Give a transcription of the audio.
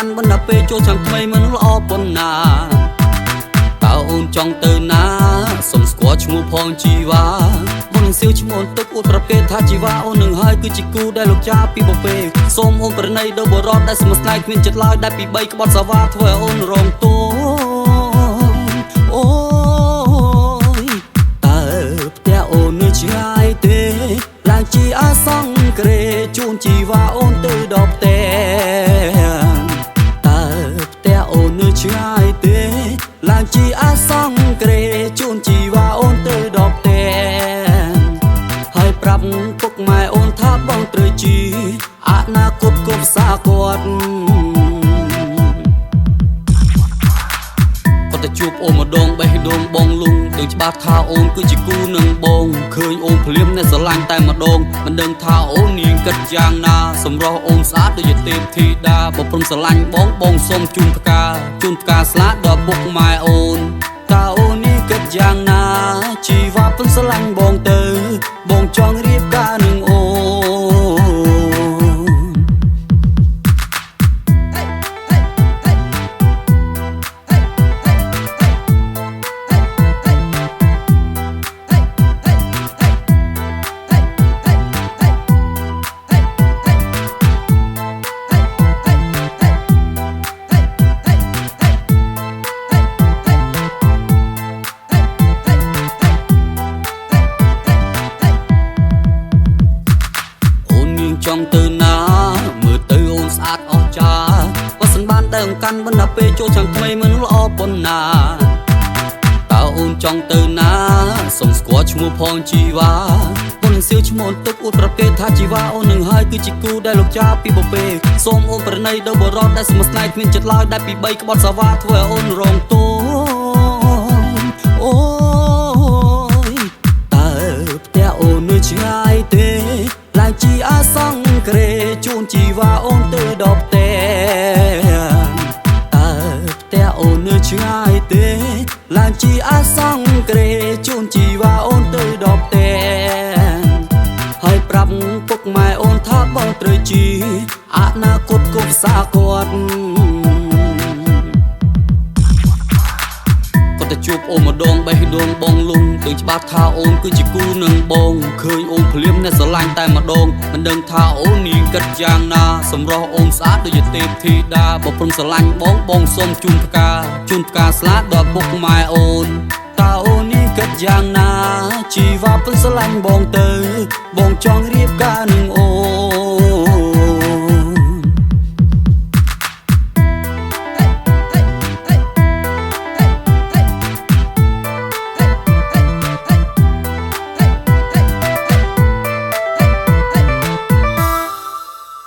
កាន់បណ្ដាពេលចូលឆ្នាំថ្មីមិនល្អប៉ុណ្ណាតើអូនចង់ទៅណាសុំស្គាល់ឈ្មោះផងជីវ៉ាមុននឹងសៀវឈ្មោះទឹកអួតប្រកេតថាជីវ៉ាអូននឹងហើយគឺជាគូដែលលោកចាពីបពេសូមអូនប្រណីដល់បរតដែលស្មស្នេហ៍គ្មានចិត្តឡើយដែលពី3ក្បត់សាវ៉ាធ្វើឲ្យអូនរងទោអូយតើផ្ទះអូននៅឆ្ងាយទេឡើងជាអាសង្គ្រេជូនជីវ៉ាអូនទៅដល់ផ្ទះតើផ្ទះអូននៅឆ្ងាយទេឡើងជាអាសង្គ្រេជូនជីវ៉ាអូនទៅដល់ផ្ទះហើយប្រាប់ពុកម៉ែអូនថាបងត្រូវជីអនាគតគប់សាគាត់ទៅជួបអូនម្ដងបេះដូងបងលុងដឹងច្បាស់ថាអូនគឺជាគូនឹងបងឃើញអូនភ្លាមអ្នកស្រឡាញ់តែម្ដងមិនដឹងថាអូននាងគិតយ៉ាងណាសម្រស់អូនស្អាតដូចជាទេពធីតាបើព្រមស្រឡាញ់បងសូមជូនផ្កាស្លាដល់ពុកម៉ែអូនតើអូននាងគិតយ៉ាងណាជីវ៉ាពុនស្រឡាញ់បងទៅបងចង់រៀបការនឹងអូនចង់ទៅណាមើលទៅអូនស្អាតអស្ចារ្យបើសិនបានតែកាន់បណ្ដាពេលចូលឆ្នាំថ្មីមិនល្អប៉ុណ្ណាតើអូនចង់ទៅណាសុំស្គាល់ឈ្មោះផងជីវ៉ាមុននឹងសៀវឈ្មោះទឹកអួតប្រកេតថាជីវ៉ាអូននឹងហើយគឺជាគូដែលលោកចាពីបពេសូមអូនប្រណីដល់បរតដែលស្មស្នេហ៍គ្មានចិត្តឡើយដែលពី3ក្បត់សាវ៉ាធ្វើឲ្យអូនរងទោអូយតើផ្ទះអូននៅឆ្ងាយទេឡើងជាអាសង្គ្រេជូនជីវ៉ាអូនទៅដល់ផ្ទះតើផ្ទះអូននៅឆ្ងាយទេឡើងជាអាសង្គ្រេជូនជីវ៉ាអូនទៅដល់ផ្ទះហើយប្រាប់ពុកម៉ែអូនថាបងត្រូវជីអនាគតគប់សាគាត់ទៅជួបអូនម្ដងបេះដូងបងលុងដឹងច្បាស់ថាអូនគឺជាគូនឹងបងឃើញអូនភ្លាមអ្នកស្រឡាញ់តែម្ដងមិនដឹងថាអូននាងគិតយ៉ាងណាសម្រស់អូនស្អាតដូចជាទេពធីតាបើព្រមស្រឡាញ់បងសូមជូនផ្កាស្លាដល់ពុកម៉ែអូនតើអូននាងគិតយ៉ាងណាជីវ៉ាពុនស្រឡាញ់បង